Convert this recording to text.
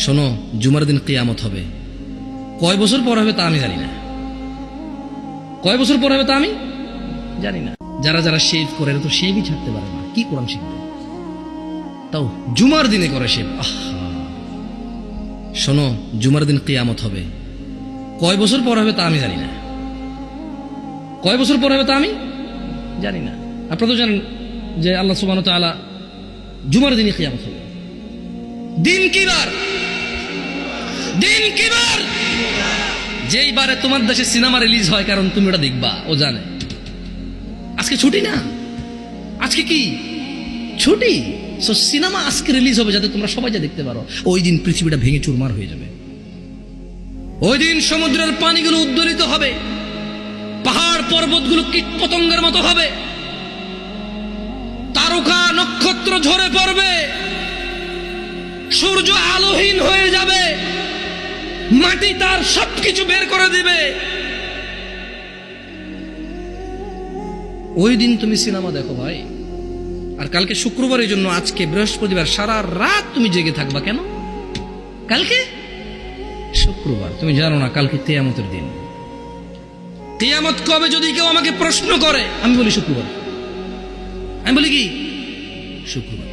শোনো, জুমার দিন কিয়ামত হবে। কয় বছর পর হবে তা আমি জানি না, কয় বছর পর হবে তা আমি জানি না। যারা যারা শেভ করে এরা তো শেভই ছাড়তে পারে না, কি কোরআন শিখবে? তাও জুমার দিনে করে শেভ। শোনো, জুমার দিন কিয়ামত হবে। কয় বছর পর হবে তা আমি জানি না, কয় বছর পর হবে তা আমি জানি না। আপনারা তো জানেন যে আল্লাহ সুবহানাহু ওয়া তাআলা জুমার দিনে কিয়ামত হবে। দিন কি বার? দিন কি বার? যেই বারে তোমার দেশে সিনেমা রিলিজ হয়, কারণ তুমি ওটা দেখবা, ও জানে। আজকে ছুটি না, আজকে কি ছুটি? সো সিনেমা আজকে রিলিজ হবে যাতে তোমরা সবাই যা দেখতে পারো। ওই দিন পৃথিবীটা ভেঙে চুরমার হয়ে যাবে। ওই দিন সমুদ্রের পানিগুলো উদ্দোলিত হবে, পাহাড় পর্বতগুলো কীট পতঙ্গের মতো হবে, তারকা নক্ষত্র ঝরে পড়বে, সূর্য আলোহীন হয়ে যাবে, মাটি তার সবকিছু বের করে দিবে। ওই দিন তুমি সিনেমা দেখো ভাই। আর কালকে শুক্রবারের জন্য আজকে বৃহস্পতিবার সারা রাত তুমি জেগে থাকবা কেন? কালকে শুক্রবার, তুমি জানো না কালকে কিয়ামতের দিন। কিয়ামত কবে যদি কেউ আমাকে প্রশ্ন করে, আমি বলি শুক্রবার। আমি বলি কি? শুক্রবার।